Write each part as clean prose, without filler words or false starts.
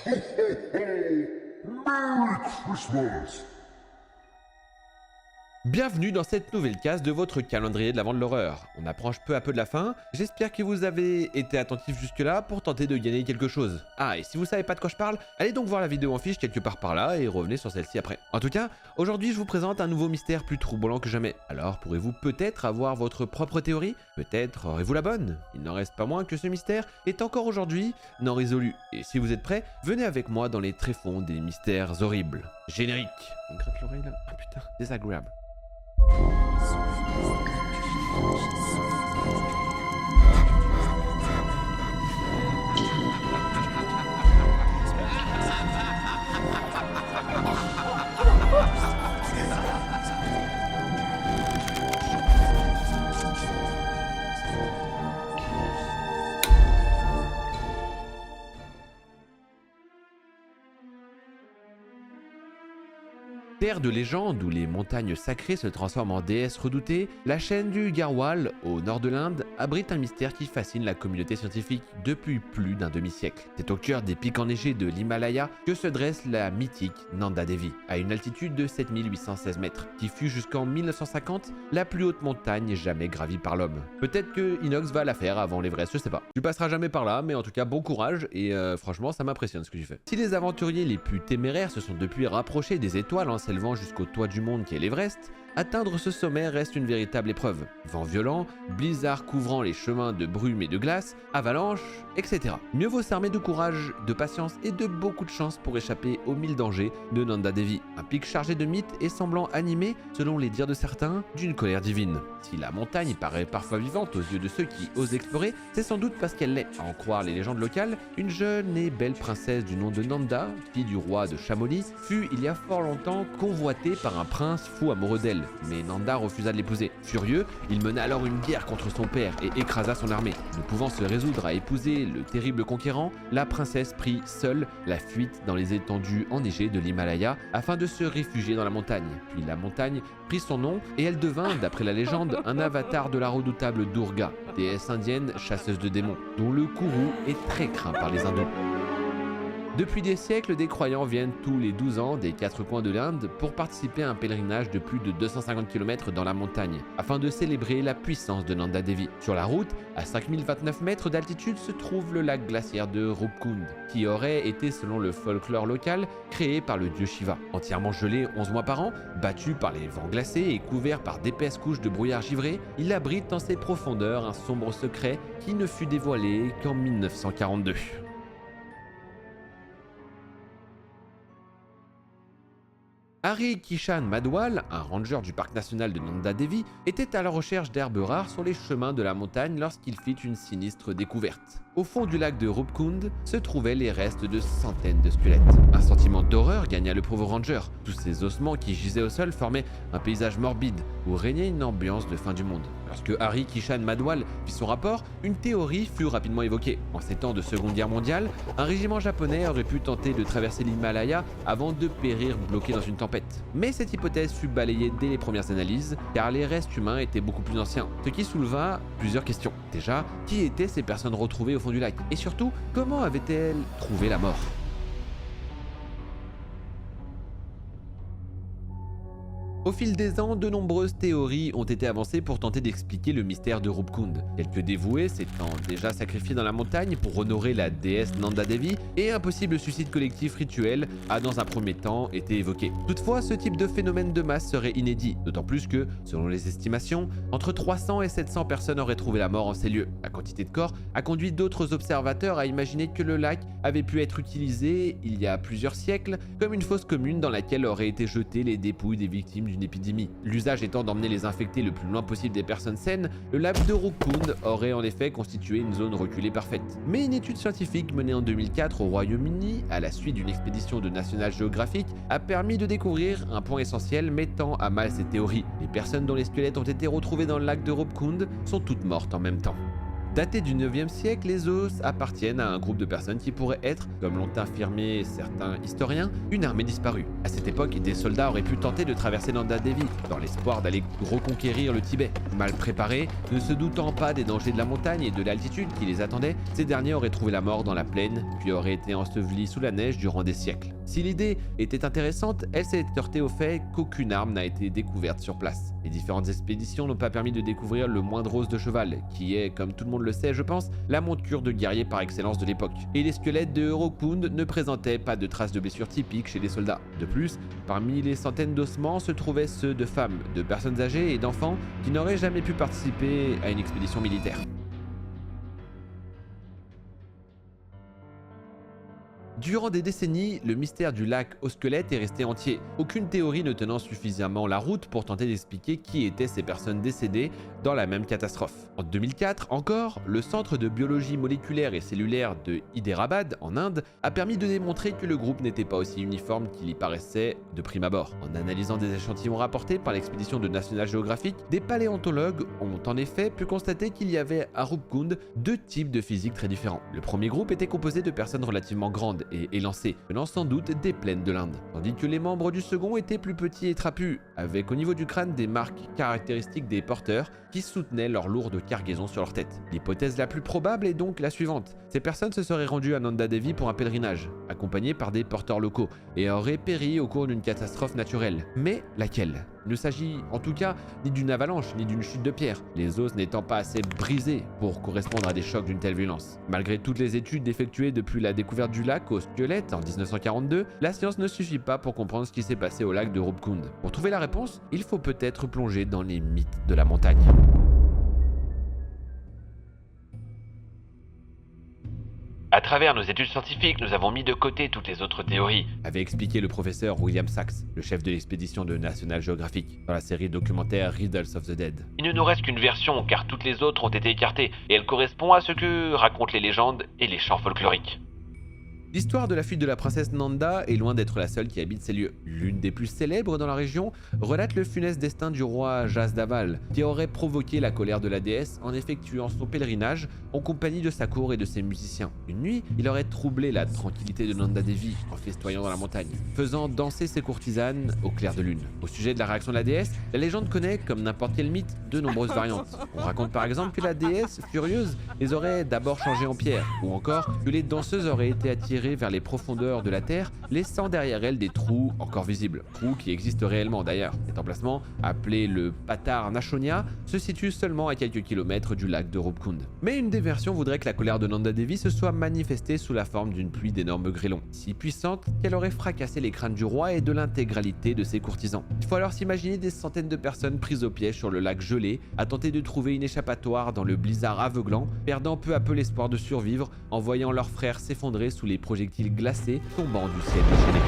Merry Christmas! Bienvenue dans cette nouvelle case de votre calendrier de l'Avent de l'horreur. On approche peu à peu de la fin, j'espère que vous avez été attentifs jusque-là pour tenter de gagner quelque chose. Ah, et si vous savez pas de quoi je parle, allez donc voir la vidéo en fiche quelque part par là et revenez sur celle-ci après. En tout cas, aujourd'hui je vous présente un nouveau mystère plus troublant que jamais. Alors pourrez-vous peut-être avoir votre propre théorie? Peut-être aurez-vous la bonne? Il n'en reste pas moins que ce mystère est encore aujourd'hui non résolu. Et si vous êtes prêts, venez avec moi dans les tréfonds des mystères horribles. Générique. On gratte l'oreille là? Ah putain, désagréable. Terre de légende où les montagnes sacrées se transforment en déesses redoutées, la chaîne du Garhwal, au nord de l'Inde, abrite un mystère qui fascine la communauté scientifique depuis plus d'un demi-siècle. C'est au cœur des pics enneigés de l'Himalaya que se dresse la mythique Nanda Devi, à une altitude de 7816 mètres, qui fut jusqu'en 1950 la plus haute montagne jamais gravie par l'homme. Peut-être que Inox va la faire avant l'Everest, je sais pas. Tu passeras jamais par là, mais en tout cas bon courage et franchement ça m'impressionne ce que tu fais. Si les aventuriers les plus téméraires se sont depuis rapprochés des étoiles en s'élevant jusqu'au toit du monde qu'est l'Everest, atteindre ce sommet reste une véritable épreuve. Vent violent, blizzard couvrant les chemins de brume et de glace, avalanches, etc. Mieux vaut s'armer de courage, de patience et de beaucoup de chance pour échapper aux 1000 dangers de Nanda Devi, un pic chargé de mythes et semblant animé, selon les dires de certains, d'une colère divine. Si la montagne paraît parfois vivante aux yeux de ceux qui osent explorer, c'est sans doute parce qu'elle l'est. À en croire les légendes locales, une jeune et belle princesse du nom de Nanda, fille du roi de Chamonix, fut il y a fort longtemps convoitée par un prince fou amoureux d'elle. Mais Nanda refusa de l'épouser. Furieux, il mena alors une guerre contre son père et écrasa son armée. Ne pouvant se résoudre à épouser le terrible conquérant, la princesse prit seule la fuite dans les étendues enneigées de l'Himalaya afin de se réfugier dans la montagne. Puis la montagne prit son nom et elle devint, d'après la légende, un avatar de la redoutable Durga, déesse indienne chasseuse de démons, dont le courroux est très craint par les hindous. Depuis des siècles, des croyants viennent tous les 12 ans des 4 coins de l'Inde pour participer à un pèlerinage de plus de 250 km dans la montagne, afin de célébrer la puissance de Nanda Devi. Sur la route, à 5029 mètres d'altitude, se trouve le lac glaciaire de Rupkund, qui aurait été, selon le folklore local, créé par le dieu Shiva. Entièrement gelé 11 mois par an, battu par les vents glacés et couvert par d'épaisses couches de brouillard givré, il abrite en ses profondeurs un sombre secret qui ne fut dévoilé qu'en 1942. Hari Kishan Madwal, un ranger du parc national de Nanda Devi, était à la recherche d'herbes rares sur les chemins de la montagne lorsqu'il fit une sinistre découverte. Au fond du lac de Rupkund se trouvaient les restes de centaines de squelettes. Un sentiment d'horreur gagna le pauvre ranger. Tous ces ossements qui gisaient au sol formaient un paysage morbide où régnait une ambiance de fin du monde. Lorsque Hari Kishan Madwal fit son rapport, une théorie fut rapidement évoquée. En ces temps de Seconde Guerre mondiale, un régiment japonais aurait pu tenter de traverser l'Himalaya avant de périr bloqué dans une tempête. Mais cette hypothèse fut balayée dès les premières analyses, car les restes humains étaient beaucoup plus anciens, ce qui souleva plusieurs questions. Déjà, qui étaient ces personnes retrouvées au fond du lac? Et surtout, comment avaient-elles trouvé la mort? Au fil des ans, de nombreuses théories ont été avancées pour tenter d'expliquer le mystère de Rupkund. Quelques dévoués s'étant déjà sacrifiés dans la montagne pour honorer la déesse Nanda Devi, et un possible suicide collectif rituel a dans un premier temps été évoqué. Toutefois, ce type de phénomène de masse serait inédit, d'autant plus que, selon les estimations, entre 300 et 700 personnes auraient trouvé la mort en ces lieux. La quantité de corps a conduit d'autres observateurs à imaginer que le lac avait pu être utilisé, il y a plusieurs siècles, comme une fosse commune dans laquelle auraient été jetées les dépouilles des victimes d'une épidémie. L'usage étant d'emmener les infectés le plus loin possible des personnes saines, le lac de Rupkund aurait en effet constitué une zone reculée parfaite. Mais une étude scientifique menée en 2004 au Royaume-Uni, à la suite d'une expédition de National Geographic, a permis de découvrir un point essentiel mettant à mal ces théories. Les personnes dont les squelettes ont été retrouvés dans le lac de Rupkund sont toutes mortes en même temps. Datés du 9e siècle, les os appartiennent à un groupe de personnes qui pourraient être, comme l'ont affirmé certains historiens, une armée disparue. À cette époque, des soldats auraient pu tenter de traverser Nanda Devi dans l'espoir d'aller reconquérir le Tibet. Mal préparés, ne se doutant pas des dangers de la montagne et de l'altitude qui les attendaient, ces derniers auraient trouvé la mort dans la plaine, puis auraient été ensevelis sous la neige durant des siècles. Si l'idée était intéressante, elle s'est heurtée au fait qu'aucune arme n'a été découverte sur place. Les différentes expéditions n'ont pas permis de découvrir le moindre os de cheval, qui est, comme tout le monde le sait je pense, la monture de guerrier par excellence de l'époque. Et les squelettes de Urukund ne présentaient pas de traces de blessures typiques chez les soldats. De plus, parmi les centaines d'ossements se trouvaient ceux de femmes, de personnes âgées et d'enfants qui n'auraient jamais pu participer à une expédition militaire. Durant des décennies, le mystère du lac aux squelettes est resté entier, aucune théorie ne tenant suffisamment la route pour tenter d'expliquer qui étaient ces personnes décédées dans la même catastrophe. En 2004 encore, le centre de biologie moléculaire et cellulaire de Hyderabad, en Inde, a permis de démontrer que le groupe n'était pas aussi uniforme qu'il y paraissait de prime abord. En analysant des échantillons rapportés par l'expédition de National Geographic, des paléontologues ont en effet pu constater qu'il y avait à Urukund deux types de physique très différents. Le premier groupe était composé de personnes relativement grandes et élancés, venant sans doute des plaines de l'Inde, tandis que les membres du second étaient plus petits et trapus, avec au niveau du crâne des marques caractéristiques des porteurs qui soutenaient leur lourde cargaison sur leur tête. L'hypothèse la plus probable est donc la suivante. Ces personnes se seraient rendues à Nanda Devi pour un pèlerinage, accompagnées par des porteurs locaux, et auraient péri au cours d'une catastrophe naturelle. Mais laquelle ? Il ne s'agit en tout cas ni d'une avalanche, ni d'une chute de pierre, les os n'étant pas assez brisés pour correspondre à des chocs d'une telle violence. Malgré toutes les études effectuées depuis la découverte du lac aux squelettes en 1942, la science ne suffit pas pour comprendre ce qui s'est passé au lac de Urukund. Pour trouver la réponse, il faut peut-être plonger dans les mythes de la montagne. À travers nos études scientifiques, nous avons mis de côté toutes les autres théories, avait expliqué le professeur William Sachs, le chef de l'expédition de National Geographic, dans la série documentaire Riddles of the Dead. Il ne nous reste qu'une version car toutes les autres ont été écartées et elle correspond à ce que racontent les légendes et les chants folkloriques. L'histoire de la fuite de la princesse Nanda est loin d'être la seule qui habite ces lieux. L'une des plus célèbres dans la région relate le funeste destin du roi Jasdaval, qui aurait provoqué la colère de la déesse en effectuant son pèlerinage en compagnie de sa cour et de ses musiciens. Une nuit, il aurait troublé la tranquillité de Nanda Devi en festoyant dans la montagne, faisant danser ses courtisanes au clair de lune. Au sujet de la réaction de la déesse, la légende connaît, comme n'importe quel mythe, de nombreuses variantes. On raconte par exemple que la déesse, furieuse, les aurait d'abord changés en pierre, ou encore que les danseuses auraient été attirées vers les profondeurs de la terre, laissant derrière elles des trous encore visibles. Trous qui existent réellement d'ailleurs. Cet emplacement, appelé le Patar Nashonia, se situe seulement à quelques kilomètres du lac de Urukund. Mais une des versions voudrait que la colère de Nanda Devi se soit manifestée sous la forme d'une pluie d'énormes grêlons, si puissante qu'elle aurait fracassé les crânes du roi et de l'intégralité de ses courtisans. Il faut alors s'imaginer des centaines de personnes prises au piège sur le lac gelé, à tenter de trouver une échappatoire dans le blizzard aveuglant, perdant peu à peu l'espoir de survivre en voyant leurs frères s'effondrer sous les projectiles glacés tombant du ciel déchaîné.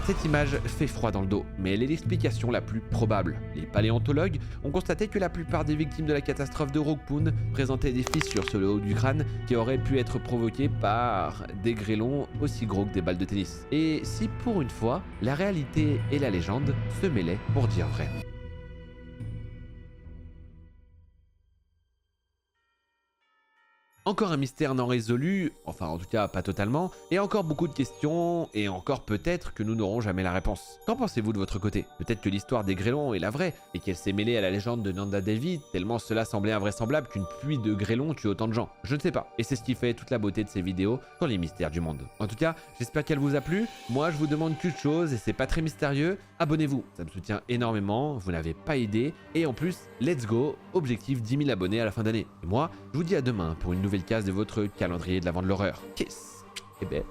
Cette image fait froid dans le dos, mais elle est l'explication la plus probable. Les paléontologues ont constaté que la plupart des victimes de la catastrophe de Urukund présentaient des fissures sur le haut du crâne qui auraient pu être provoquées par des grêlons aussi gros que des balles de tennis. Et si pour une fois, la réalité et la légende se mêlaient pour dire vrai. Encore un mystère non résolu, enfin en tout cas pas totalement, et encore beaucoup de questions, et encore peut-être que nous n'aurons jamais la réponse. Qu'en pensez-vous de votre côté? Peut-être que l'histoire des grêlons est la vraie, et qu'elle s'est mêlée à la légende de Nanda Devi, tellement cela semblait invraisemblable qu'une pluie de grêlons tue autant de gens. Je ne sais pas, et c'est ce qui fait toute la beauté de ces vidéos sur les mystères du monde. En tout cas, j'espère qu'elle vous a plu. Moi je vous demande qu'une chose, et c'est pas très mystérieux, abonnez-vous, ça me soutient énormément, vous n'avez pas idée, et en plus, let's go, objectif 10 000 abonnés à la fin d'année. Et moi, je vous dis à demain pour une nouvelle case de votre calendrier de l'Avent de l'horreur. Kiss et ben.